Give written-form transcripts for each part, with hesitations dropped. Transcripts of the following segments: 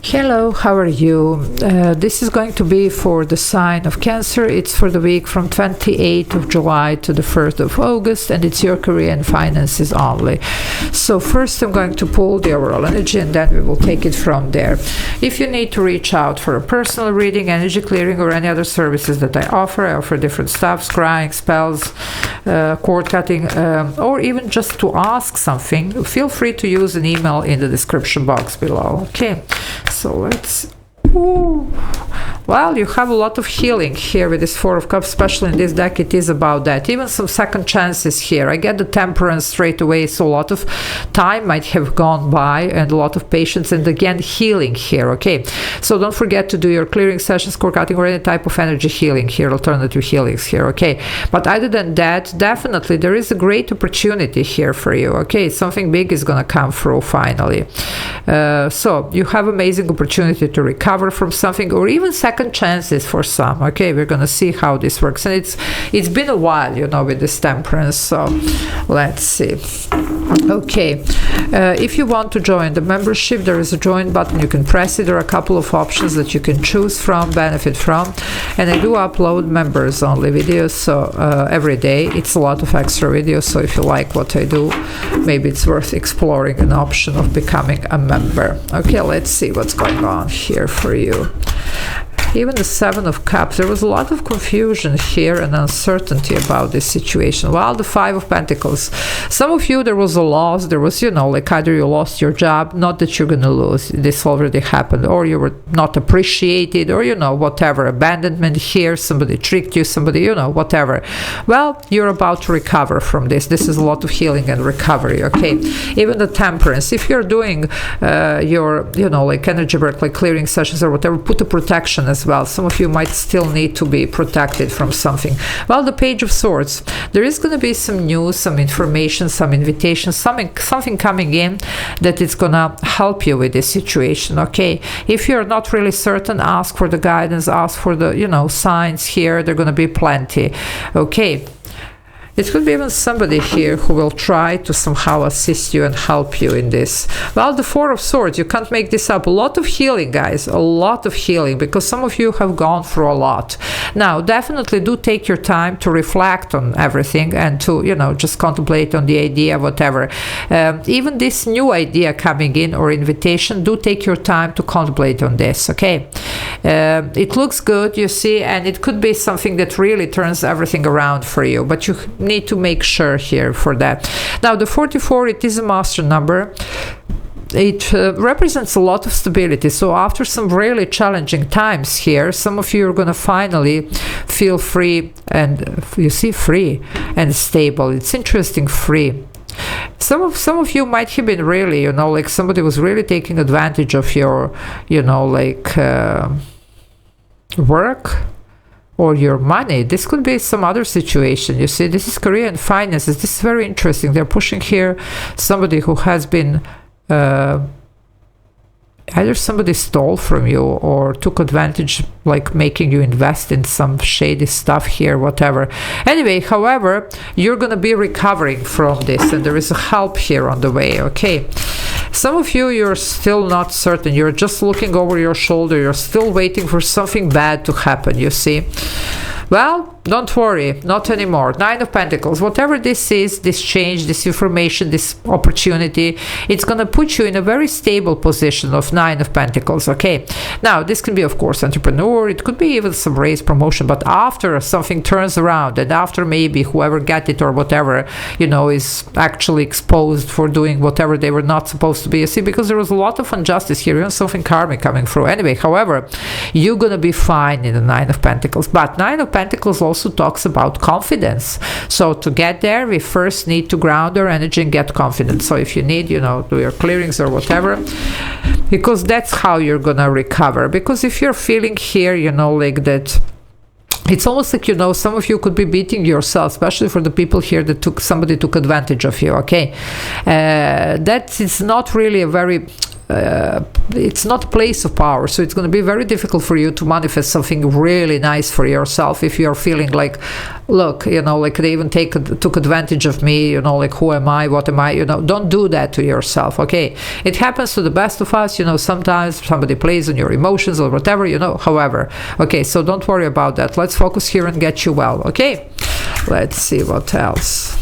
Hello, how are you? This is going to be for the sign of Cancer. It's for the week from 28th of July to the 1st of August, and it's your career and finances only. So first I'm going to pull the overall energy, and then we will take it from there. If you need to reach out for a personal reading, energy clearing, or any other services that I offer different stuff, scrying, spells, cord cutting, or even just to ask something, feel free to use an email in the description box below. Okay. So let's, well, you have a lot of healing here with this Four of Cups, especially in this deck. It is about that. Even some second chances here. I get the Temperance straight away, so a lot of time might have gone by and a lot of patience, and again healing here. Okay, so don't forget to do your clearing sessions, cord cutting, or any type of energy healing here, alternative healings here. Okay, but other than that, definitely there is a great opportunity here for you. Okay, something big is gonna come through finally. So you have amazing opportunity to recover from something, or even second chances for some. Okay, we're gonna see how this works, and it's been a while, you know, with this Temperance. So let's see. Okay, if you want to join the membership, there is a join button. You can press it. There are a couple of options that you can choose from, benefit from, and I do upload members only videos, so every day. It's a lot of extra videos, so if you like what I do, maybe it's worth exploring an option of becoming a member. Okay, let's see what's going on here for you. Even the Seven of Cups, there was a lot of confusion here and uncertainty about this situation. While the Five of Pentacles, some of you, there was a loss. There was, you know, like either you lost your job, not that you're gonna lose, this already happened, or you were not appreciated, or, you know, whatever, abandonment here, somebody tricked you, somebody, you know, whatever. Well, you're about to recover from this. This is a lot of healing and recovery. Okay, even the Temperance, if you're doing your, you know, like energy work, like clearing sessions or whatever, put a protection as well. Some of you might still need to be protected from something. Well, the Page of Swords, there is going to be some news, some information, some invitations, something coming in that is going to help you with this situation. Okay, if you're not really certain, ask for the guidance, ask for the, you know, signs here. They're going to be plenty. Okay, it could be even somebody here who will try to somehow assist you and help you in this. Well, the Four of Swords, you can't make this up. A lot of healing, guys, a lot of healing, because some of you have gone through a lot. Now, definitely do take your time to reflect on everything and to, you know, just contemplate on the idea, whatever. Even this new idea coming in or invitation, do take your time to contemplate on this, okay? It looks good, you see, and it could be something that really turns everything around for you, but you need to make sure here for that. Now, the 44, it is a master number. It represents a lot of stability. So after some really challenging times here, some of you are going to finally feel free, and you see, free and stable. It's interesting, free. Some of you might have been really, you know, like somebody was really taking advantage of your, you know, like work or your money. This could be some other situation. You see, this is career and finances. This is very interesting. They're pushing here somebody who has been either somebody stole from you or took advantage, like making you invest in some shady stuff here, whatever. Anyway, however, you're gonna be recovering from this, and there is a help here on the way. Okay, some of you, you're still not certain. You're just looking over your shoulder. You're still waiting for something bad to happen, you see. Well, don't worry, not anymore. Nine of Pentacles, whatever this is, this change, this information, this opportunity, it's going to put you in a very stable position of Nine of Pentacles, okay? Now, this can be, of course, entrepreneur, it could be even some raise, promotion, but after something turns around, and after maybe whoever got it or whatever, you know, is actually exposed for doing whatever they were not supposed to be, you see, because there was a lot of injustice here, even something karmic coming through. Anyway, however, you're going to be fine in the Nine of Pentacles, but Nine of Pentacles also talks about confidence. So to get there, we first need to ground our energy and get confidence. So if you need, you know, do your clearings or whatever, because that's how you're gonna recover. Because if you're feeling here, you know, like that, it's almost like, you know, some of you could be beating yourself, especially for the people here that somebody took advantage of you, okay? That is not really a very it's not a place of power, so it's going to be very difficult for you to manifest something really nice for yourself if you're feeling like, look, you know, like they even took advantage of me, you know, like who am I, what am I, you know. Don't do that to yourself, okay? It happens to the best of us, you know. Sometimes somebody plays on your emotions or whatever, you know. However, okay, so don't worry about that. Let's focus here and get you well, okay? Let's see what else.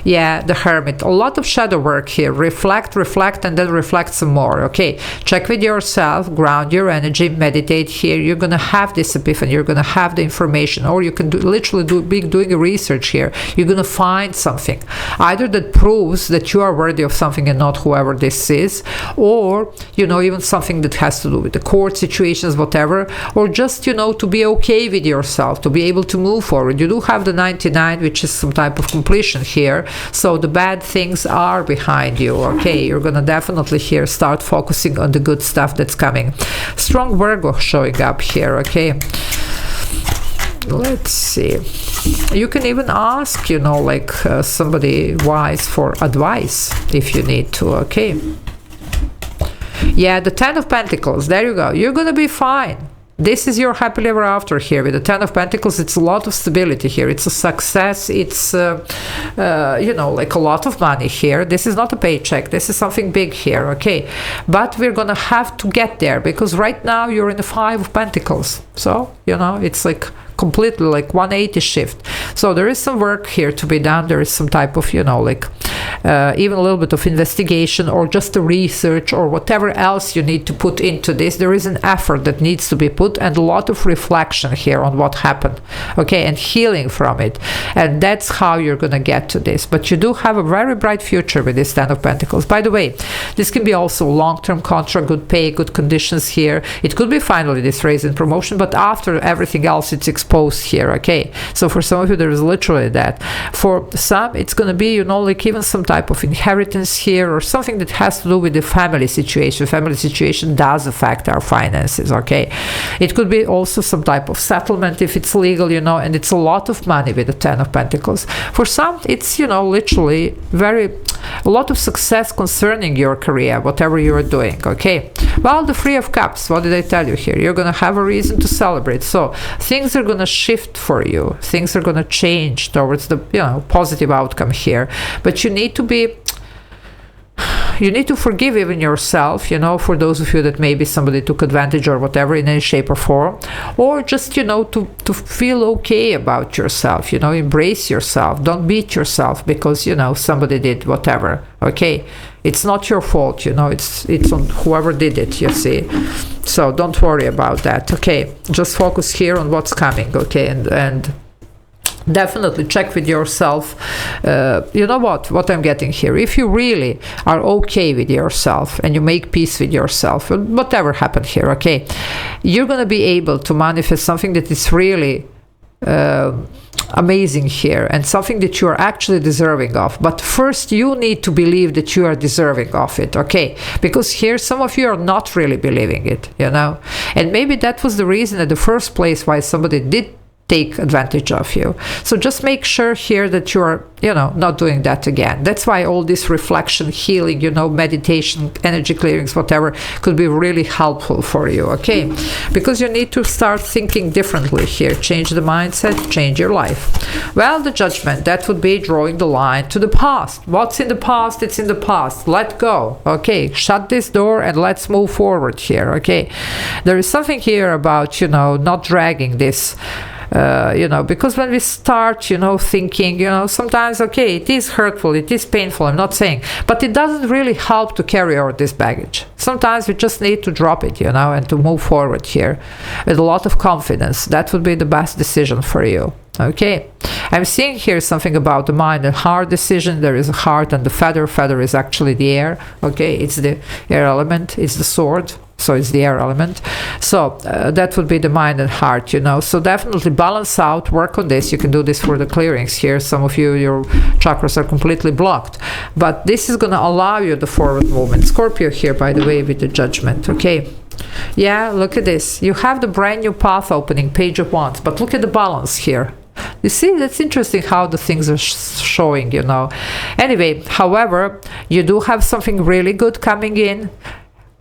Yeah, the Hermit. A lot of shadow work here. Reflect, and then reflect some more, okay? Check with yourself, ground your energy, meditate here. You're going to have this epiphany. You're going to have the information. Or you can be doing a research here. You're going to find something. Either that proves that you are worthy of something and not whoever this is. Or, you know, even something that has to do with the court situations, whatever. Or just, you know, to be okay with yourself, to be able to move forward. You do have the 99, which is some type of completion here. So the bad things are behind you, okay? You're gonna definitely here start focusing on the good stuff that's coming. Strong Virgo showing up here, okay? Let's see. You can even ask, you know, like somebody wise for advice if you need to, okay? Yeah, the 10 of Pentacles, there you go. You're gonna be fine. This is your happily ever after here with the 10 of Pentacles. It's a lot of stability here. It's a success. It's, you know, like a lot of money here. This is not a paycheck. This is something big here, okay? But we're going to have to get there because right now you're in the 5 of Pentacles. So, you know, it's like completely like 180 shift. So there is some work here to be done. There is some type of, you know, like even a little bit of investigation or just a research or whatever else you need to put into this. There is an effort that needs to be put and a lot of reflection here on what happened, okay, and healing from it. And that's how you're going to get to this. But you do have a very bright future with this 10 of Pentacles. By the way, this can be also long-term contract, good pay, good conditions here. It could be finally this raise in promotion, but after everything else, it's exposed here, okay? So for some of you, there is literally that. For some, it's going to be, you know, like even some type of inheritance here or something that has to do with the family situation. Family situation does affect our finances, okay? It could be also some type of settlement if it's legal, you know, and it's a lot of money with the 10 of Pentacles. For some, it's, you know, literally a lot of success concerning your career, whatever you are doing, okay? Well, the 3 of Cups, what did I tell you here? You're going to have a reason to celebrate. So things are going to shift for you. Things are going to change towards the, you know, positive outcome here. But you need to forgive even yourself, you know, for those of you that maybe somebody took advantage or whatever in any shape or form, or just, you know, to feel okay about yourself, you know, embrace yourself. Don't beat yourself because, you know, somebody did whatever, okay? It's not your fault, you know, it's on whoever did it, you see. So don't worry about that, okay? Just focus here on what's coming, okay? And definitely check with yourself. You know what I'm getting here, if you really are okay with yourself and you make peace with yourself, whatever happened here, okay, you're going to be able to manifest something that is really amazing here and something that you are actually deserving of. But first you need to believe that you are deserving of it, okay? Because here some of you are not really believing it, you know, and maybe that was the reason in the first place why somebody did take advantage of you. So just make sure here that you are, you know, not doing that again. That's why all this reflection, healing, you know, meditation, energy clearings, whatever, could be really helpful for you, okay? Because you need to start thinking differently here. Change the mindset, change your life. Well, the Judgment, that would be drawing the line to the past. What's in the past, it's in the past. Let go, okay? Shut this door and let's move forward here, okay? There is something here about, you know, not dragging this, you know, because when we start, you know, thinking, you know, sometimes, okay, it is hurtful, it is painful, I'm not saying, but it doesn't really help to carry over this baggage. Sometimes we just need to drop it, you know, and to move forward here with a lot of confidence. That would be the best decision for you. Okay, I'm seeing here something about the mind and heart decision. There is a heart and the feather. Feather is actually the air. Okay, it's the air element. It's the sword. So it's the air element. So that would be the mind and heart, you know. So definitely balance out, work on this. You can do this for the clearings here. Some of you, your chakras are completely blocked. But this is going to allow you the forward movement. Scorpio here, by the way, with the Judgment. Okay. Yeah, look at this. You have the brand new path opening, Page of Wands. But look at the balance here. You see, that's interesting how the things are showing, you know. Anyway, however, you do have something really good coming in.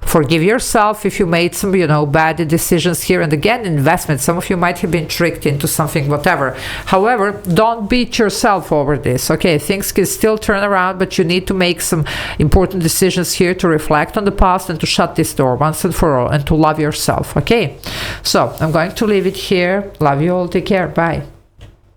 Forgive yourself if you made some, you know, bad decisions here. And again, investment. Some of you might have been tricked into something, whatever. However, don't beat yourself over this, okay? Things can still turn around, but you need to make some important decisions here to reflect on the past and to shut this door once and for all and to love yourself, okay? So I'm going to leave it here. Love you all. Take care. Bye.